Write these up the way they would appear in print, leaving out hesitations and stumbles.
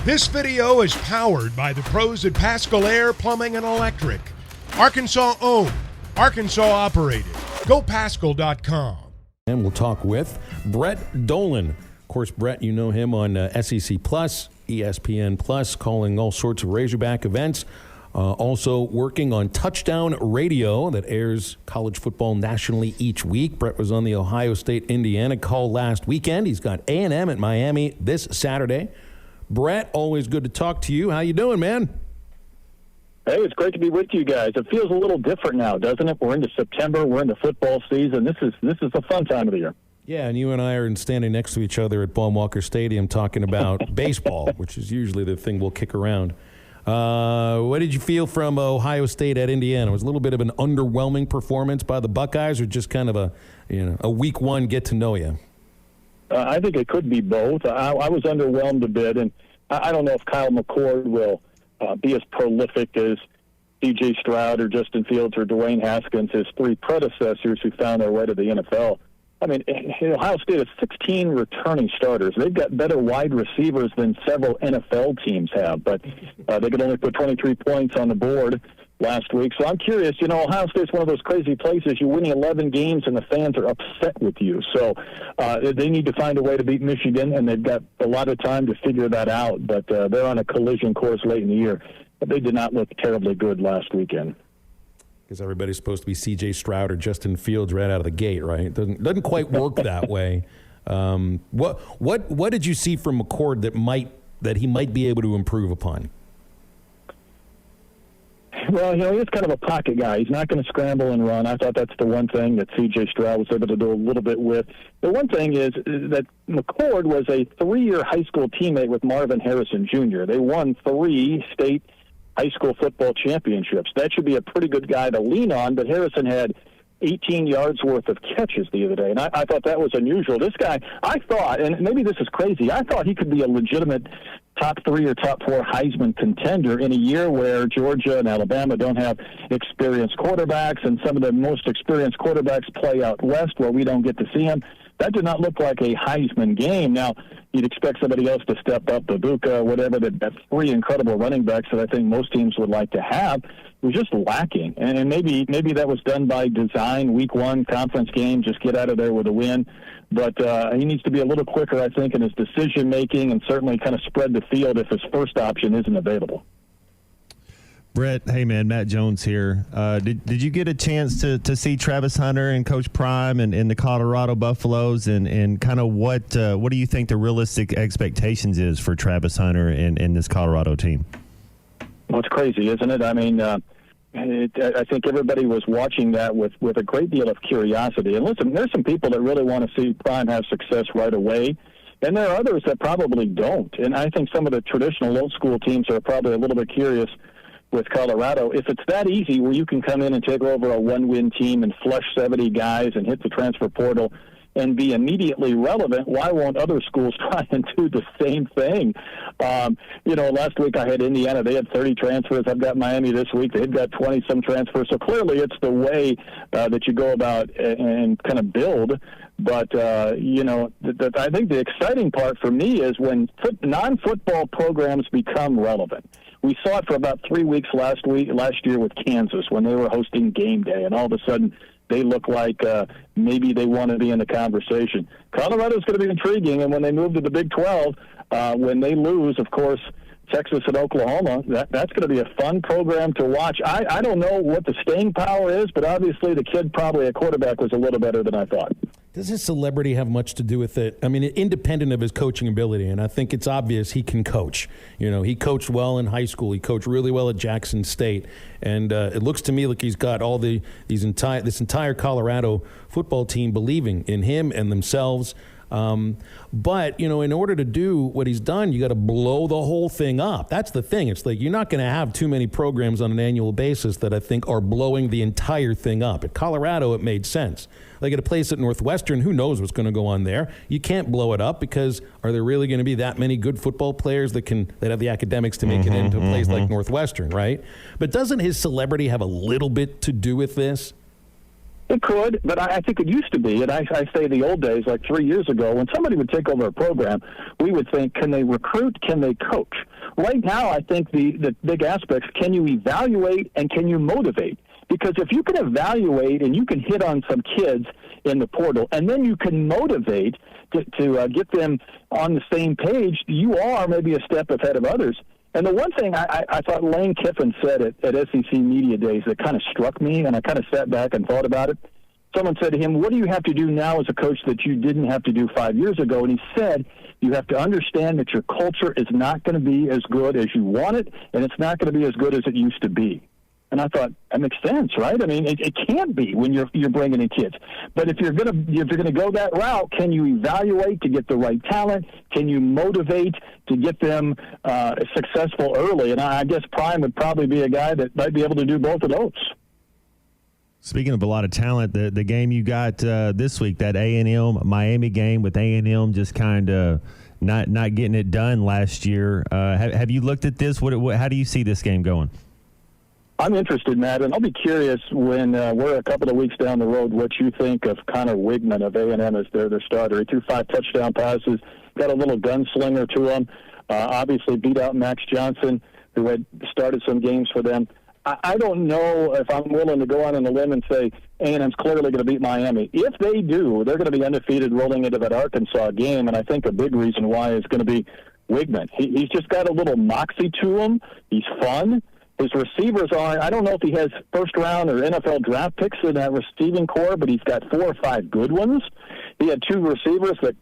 This video is powered by the pros at Pascal Air Plumbing and Electric. Arkansas owned, Arkansas operated. GoPascal.com. And we'll talk with Brett Dolan. Of course, Brett, you know him on SEC Plus, ESPN Plus, calling all sorts of Razorback events. Also working on Touchdown Radio that airs college football nationally each week. Brett was on the Ohio State-Indiana call last weekend. He's got A&M at Miami this Saturday. Brett, always good to talk to you. How you doing, man? Hey, it's great to be with you guys. It feels a little different now, doesn't it? We're into September. We're into football season. This is a fun time of the year. Yeah, and you and I are standing next to each other at Baum-Walker Stadium talking about baseball, which is usually the thing we'll kick around. What did you feel from Ohio State at Indiana? Was it a little bit of an underwhelming performance by the Buckeyes, or just kind of a week one get to know you? I think it could be both. I was underwhelmed a bit, and I don't know if Kyle McCord will be as prolific as C.J. Stroud or Justin Fields or Dwayne Haskins, his three predecessors who found their way to the NFL. I mean, Ohio State has 16 returning starters. They've got better wide receivers than several NFL teams have, but they could only put 23 points on the board last week. So I'm curious, Ohio State's one of those crazy places. You're winning 11 games and the fans are upset with you. So they need to find a way to beat Michigan, and they've got a lot of time to figure that out. But they're on a collision course late in the year. But they did not look terribly good last weekend. Because everybody's supposed to be C.J. Stroud or Justin Fields right out of the gate, right? Doesn't quite work that way. What did you see from McCord that he might be able to improve upon? Well, he's kind of a pocket guy. He's not going to scramble and run. I thought that's the one thing that C.J. Stroud was able to do a little bit with. The one thing is that McCord was a 3-year high school teammate with Marvin Harrison Jr. They won 3 state high school football championships. That should be a pretty good guy to lean on, but Harrison had 18 yards worth of catches the other day, and I thought that was unusual. This guy, I thought, and maybe this is crazy, I thought he could be a legitimate top 3 or top 4 Heisman contender in a year where Georgia and Alabama don't have experienced quarterbacks, and some of the most experienced quarterbacks play out west where we don't get to see them. That did not look like a Heisman game. Now, you'd expect somebody else to step up, Babuka, whatever, that's 3 incredible running backs that I think most teams would like to have. It was just lacking. And maybe that was done by design, week 1, conference game, just get out of there with a win. But he needs to be a little quicker, I think, in his decision-making and certainly kind of spread the field if his first option isn't available. Brett, hey man, Matt Jones here. Did you get a chance to see Travis Hunter and Coach Prime and the Colorado Buffaloes, and kind of what do you think the realistic expectations is for Travis Hunter and this Colorado team? Well, it's crazy, isn't it? I mean, I think everybody was watching that with a great deal of curiosity. And listen, there's some people that really want to see Prime have success right away, and there are others that probably don't. And I think some of the traditional old school teams are probably a little bit curious with Colorado. If it's that easy where you can come in and take over a 1-win team and flush 70 guys and hit the transfer portal and be immediately relevant, why won't other schools try and do the same thing? Last week I had Indiana. They had 30 transfers. I've got Miami this week. They've got 20-some transfers. So clearly it's the way that you go about and kind of build. But, I think the exciting part for me is when non-football programs become relevant. We saw it for about 3 weeks last year with Kansas when they were hosting game day, and all of a sudden they look like maybe they want to be in the conversation. Colorado's going to be intriguing, and when they move to the Big 12, when they lose, of course, Texas and Oklahoma, that's going to be a fun program to watch. I don't know what the staying power is, but obviously the kid probably at quarterback was a little better than I thought. Does his celebrity have much to do with it? I mean, independent of his coaching ability, and I think it's obvious he can coach. He coached well in high school. He coached really well at Jackson State, and it looks to me like he's got all this entire Colorado football team believing in him and themselves. But, in order to do what he's done, you got to blow the whole thing up. That's the thing. It's like you're not going to have too many programs on an annual basis that I think are blowing the entire thing up. At Colorado, it made sense. Like at a place at Northwestern, who knows what's going to go on there? You can't blow it up because are there really going to be that many good football players that have the academics to make it into a place like Northwestern, right? But doesn't his celebrity have a little bit to do with this? It could, but I think it used to be, and I say the old days, like 3 years ago, when somebody would take over a program, we would think, can they recruit, can they coach? right now, I think the big aspects, can you evaluate and can you motivate? Because if you can evaluate and you can hit on some kids in the portal, and then you can motivate to get them on the same page, you are maybe a step ahead of others. And the one thing I thought Lane Kiffin said at SEC Media Days that kind of struck me, and I kind of sat back and thought about it. Someone said to him, what do you have to do now as a coach that you didn't have to do 5 years ago? And he said, you have to understand that your culture is not going to be as good as you want it, and it's not going to be as good as it used to be. And I thought, that makes sense, right? I mean, it can't be when you're bringing in kids. But if you're gonna go that route, can you evaluate to get the right talent? Can you motivate to get them successful early? And I guess Prime would probably be a guy that might be able to do both of those. Speaking of a lot of talent, the game you got this week, that A&M Miami game with A&M just kind of not getting it done last year. Have you looked at this? How do you see this game going? I'm interested, Matt, and I'll be curious when we're a couple of weeks down the road what you think of Connor Wigman of A&M as their starter. He threw 5 touchdown passes, got a little gunslinger to him, obviously beat out Max Johnson, who had started some games for them. I don't know if I'm willing to go on a limb and say A&M's clearly going to beat Miami. If they do, they're going to be undefeated rolling into that Arkansas game, and I think a big reason why is going to be Wigman. He's just got a little moxie to him. He's fun. His receivers are, I don't know if he has first-round or NFL draft picks in that receiving core, but he's got 4 or 5 good ones. He had 2 receivers that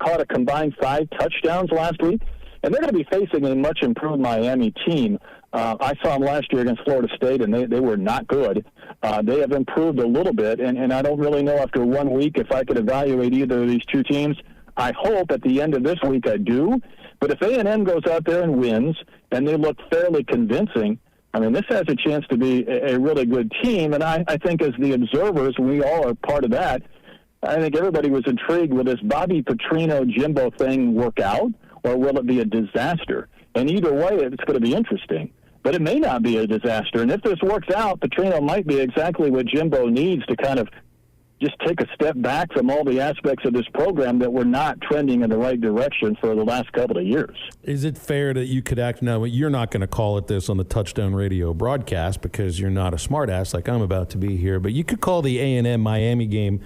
caught a combined 5 touchdowns last week, and they're going to be facing a much-improved Miami team. I saw them last year against Florida State, and they were not good. They have improved a little bit, and I don't really know after 1 week if I could evaluate either of these 2 teams. I hope at the end of this week I do. But if A&M goes out there and wins, and they look fairly convincing, I mean, this has a chance to be a really good team, and I think as the observers, we all are part of that. I think everybody was intrigued. Will this Bobby Petrino-Jimbo thing work out, or will it be a disaster? And either way, it's going to be interesting. But it may not be a disaster. And if this works out, Petrino might be exactly what Jimbo needs to kind of just take a step back from all the aspects of this program that were not trending in the right direction for the last couple of years. Is it fair that you could act now? You're not going to call it this on the Touchdown Radio broadcast because you're not a smartass like I'm about to be here, but you could call the A&M Miami game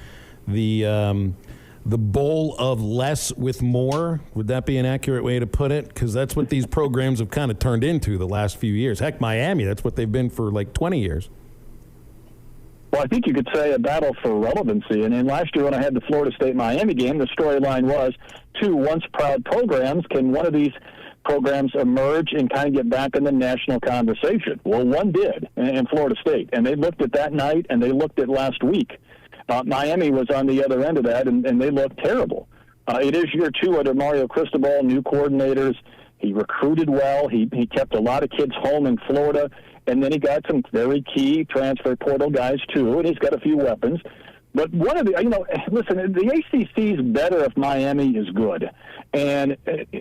the bowl of less with more. Would that be an accurate way to put it? Because that's what these programs have kind of turned into the last few years. Heck, Miami, that's what they've been for like 20 years. Well, I think you could say a battle for relevancy. And in last year when I had the Florida State-Miami game, the storyline was 2 once-proud programs. Can one of these programs emerge and kind of get back in the national conversation? Well, one did in Florida State. And they looked at that night, and they looked at last week. Miami was on the other end of that, and they looked terrible. It is year 2 under Mario Cristobal, new coordinators. He recruited well. He kept a lot of kids home in Florida. And then he got some very key transfer portal guys, too, and he's got a few weapons. But one of the, listen, the ACC is better if Miami is good. And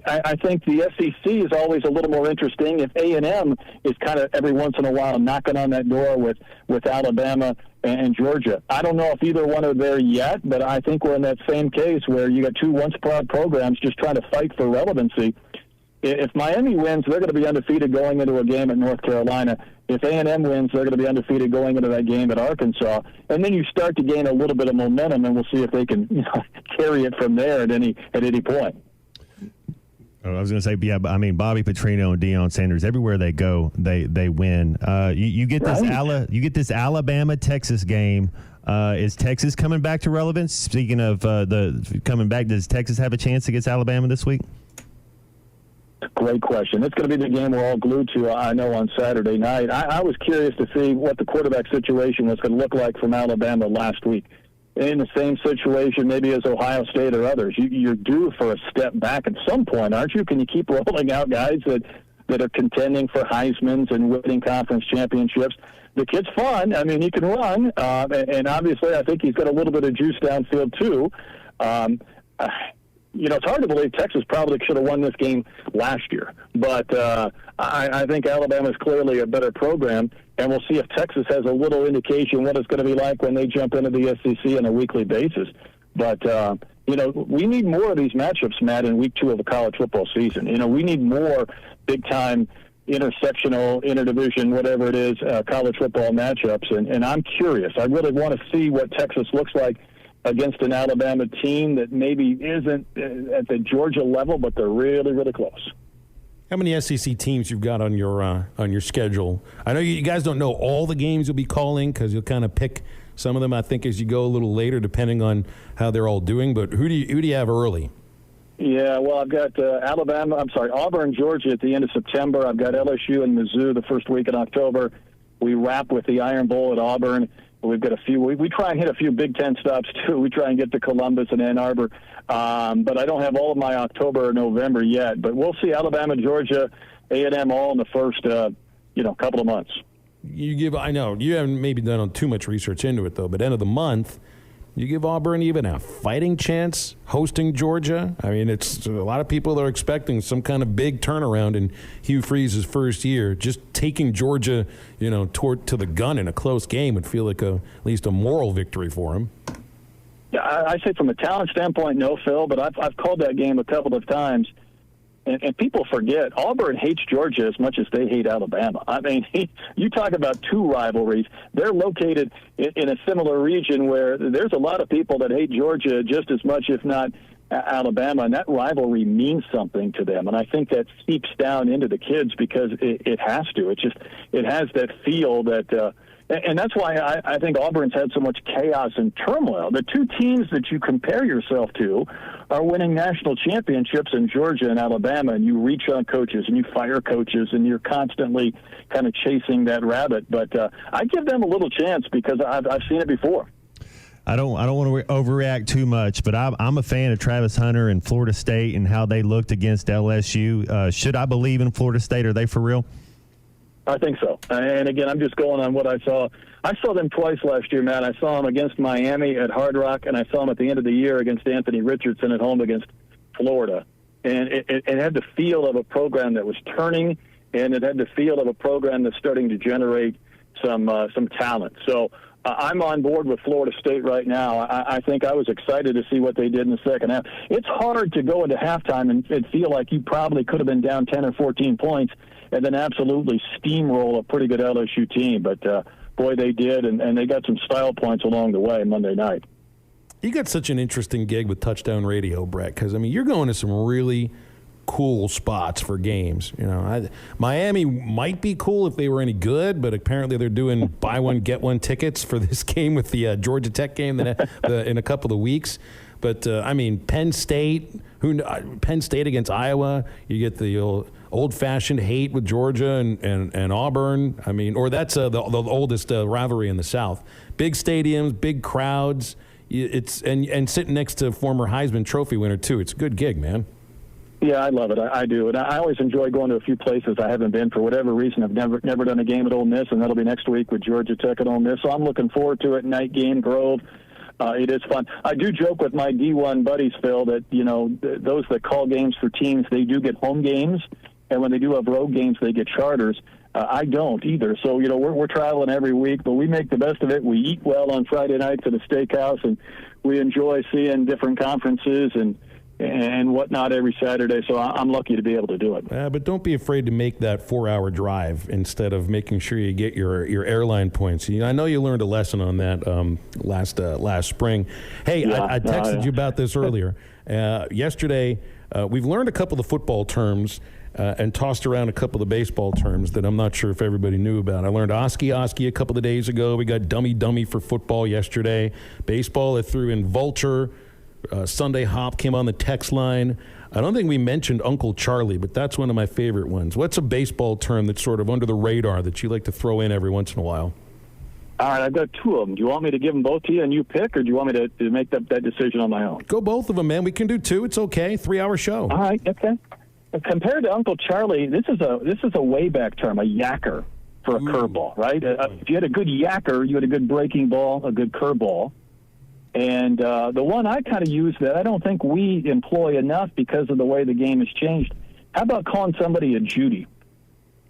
I think the SEC is always a little more interesting if A&M is kind of every once in a while knocking on that door with Alabama and Georgia. I don't know if either one are there yet, but I think we're in that same case where you got 2 once-proud programs just trying to fight for relevancy. If Miami wins, they're going to be undefeated going into a game at North Carolina. If A&M wins, they're going to be undefeated going into that game at Arkansas. And then you start to gain a little bit of momentum, and we'll see if they can carry it from there at any point. I was going to say, yeah, I mean, Bobby Petrino and Deion Sanders, everywhere they go, they win. You get this Alabama-Texas game. Is Texas coming back to relevance? Speaking of the coming back, does Texas have a chance against Alabama this week? Great question. It's going to be the game we're all glued to, I know, on Saturday night. I was curious to see what the quarterback situation was going to look like from Alabama last week. In the same situation maybe as Ohio State or others. You're due for a step back at some point, aren't you? Can you keep rolling out guys that are contending for Heismans and winning conference championships? The kid's fun. I mean, he can run. And obviously I think he's got a little bit of juice downfield, too. It's hard to believe Texas probably should have won this game last year. But I think Alabama's clearly a better program, and we'll see if Texas has a little indication what it's going to be like when they jump into the SEC on a weekly basis. But, we need more of these matchups, Matt, in week 2 of the college football season. We need more big-time intersectional, interdivision, whatever it is, college football matchups. And I'm curious. I really want to see what Texas looks like against an Alabama team that maybe isn't at the Georgia level, but they're really, really close. How many SEC teams you've got on your schedule? I know you guys don't know all the games you'll be calling because you'll kind of pick some of them, I think, as you go a little later, depending on how they're all doing. But who do you have early? Yeah, well, I've got Auburn, Georgia at the end of September. I've got LSU and Mizzou the first week in October. We wrap with the Iron Bowl at Auburn. We've got a few. We try and hit a few Big Ten stops too. We try and get to Columbus and Ann Arbor, but I don't have all of my October or November yet. But we'll see Alabama, Georgia, A&M all in the first couple of months. I know you haven't maybe done too much research into it though, but end of the month, you give Auburn even a fighting chance hosting Georgia? I mean, it's a lot of people are expecting some kind of big turnaround in Hugh Freeze's first year. Just taking Georgia, to the gun in a close game would feel like at least a moral victory for him. Yeah, I say from a talent standpoint, no, Phil, but I've called that game a couple of times. And people forget, Auburn hates Georgia as much as they hate Alabama. I mean, you talk about two rivalries. They're located in a similar region where there's a lot of people that hate Georgia just as much, if not Alabama, and that rivalry means something to them. And I think that seeps down into the kids because it has to. It has that feel that and that's why I think Auburn's had so much chaos and turmoil. The two teams that you compare yourself to are winning national championships in Georgia and Alabama, and you reach on coaches and you fire coaches, and you're constantly kind of chasing that rabbit. But I give them a little chance because I've seen it before. I don't want to overreact too much, but I'm a fan of Travis Hunter and Florida State and how they looked against LSU. Should I believe in Florida State? Are they for real? I think so. And again, I'm just going on what I saw. I saw them twice last year, Matt. I saw them against Miami at Hard Rock, and I saw them at the end of the year against Anthony Richardson at home against Florida. And it had the feel of a program that was turning, and it had the feel of a program that's starting to generate some talent. So I'm on board with Florida State right now. I think I was excited to see what they did in the second half. It's hard to go into halftime and feel like you probably could have been down 10 or 14 points and then absolutely steamroll a pretty good LSU team. But, boy, they did, and they got some style points along the way Monday night. You got such an interesting gig with Touchdown Radio, Brett, because, I mean, you're going to some really cool spots for games. Miami might be cool if they were any good, but apparently they're doing buy one, get one tickets for this game with the Georgia Tech game in a couple of weeks. But, Penn State against Iowa, you get the old-fashioned hate with Georgia and Auburn. Or that's the oldest rivalry in the South. Big stadiums, big crowds. And sitting next to former Heisman Trophy winner, too. It's a good gig, man. Yeah, I love it. I do. And I always enjoy going to a few places I haven't been for whatever reason. I've never done a game at Ole Miss, and that'll be next week with Georgia Tech at Ole Miss. So I'm looking forward to it. Night game, Grove. It is fun. I do joke with my D1 buddies, Phil, that, those that call games for teams, they do get home games. And when they do have road games, they get charters. I don't either. So, we're traveling every week, but we make the best of it. We eat well on Friday nights at a steakhouse, and we enjoy seeing different conferences and whatnot every Saturday. So I'm lucky to be able to do it. But don't be afraid to make that 4-hour drive instead of making sure you get your airline points. I know you learned a lesson on that last spring. Hey, yeah, I texted you about this earlier. Yesterday, we've learned a couple of football terms and tossed around a couple of baseball terms that I'm not sure if everybody knew about. I learned Oski a couple of days ago. We got dummy for football yesterday. Baseball, I threw in vulture. Sunday Hop came on the text line. I don't think we mentioned Uncle Charlie, but that's one of my favorite ones. What's a baseball term that's sort of under the radar that you like to throw in every once in a while? All right, I've got two of them. Do you want me to give them both to you and you pick, or do you want me to make that decision on my own? Go both of them, man. We can do two. It's okay. 3-hour show. All right, okay. Compared to Uncle Charlie, this is a way back term, a yacker for a curveball, right? If you had a good yacker, you had a good breaking ball, a good curveball. And the one I kind of use that I don't think we employ enough because of the way the game has changed. How about calling somebody a Judy?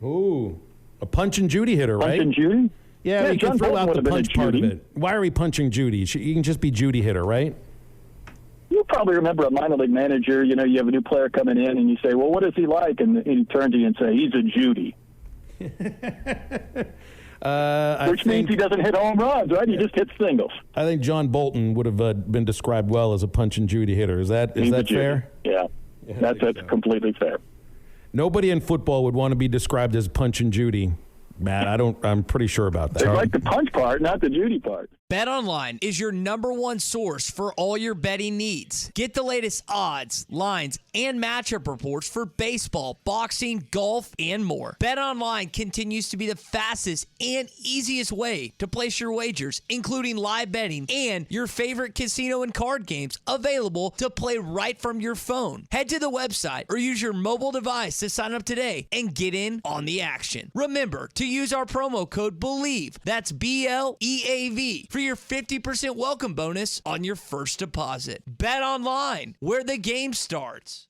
Ooh, a punch and Judy hitter, right? Punch and Judy? Yeah, you can throw out the punch part of it. Why are we punching Judy? You can just be Judy hitter, right? You probably remember a minor league manager, you have a new player coming in and you say, well, what is he like? And he turns to you and say, he's a Judy. Which means he doesn't hit home runs, right? He just hits singles. I think John Bolton would have been described well as a punch and Judy hitter. Is that fair? Yeah, that's completely fair. Nobody in football would want to be described as punch and Judy. Matt, I'm pretty sure about that. They like the punch part, not the Judy part. BetOnline is your #1 source for all your betting needs. Get the latest odds, lines, and matchup reports for baseball, boxing, golf, and more. BetOnline continues to be the fastest and easiest way to place your wagers, including live betting and your favorite casino and card games available to play right from your phone. Head to the website or use your mobile device to sign up today and get in on the action. Remember to use our promo code BELIEVE, that's BLEAV, for your 50% welcome bonus on your first deposit. Bet online, where the game starts.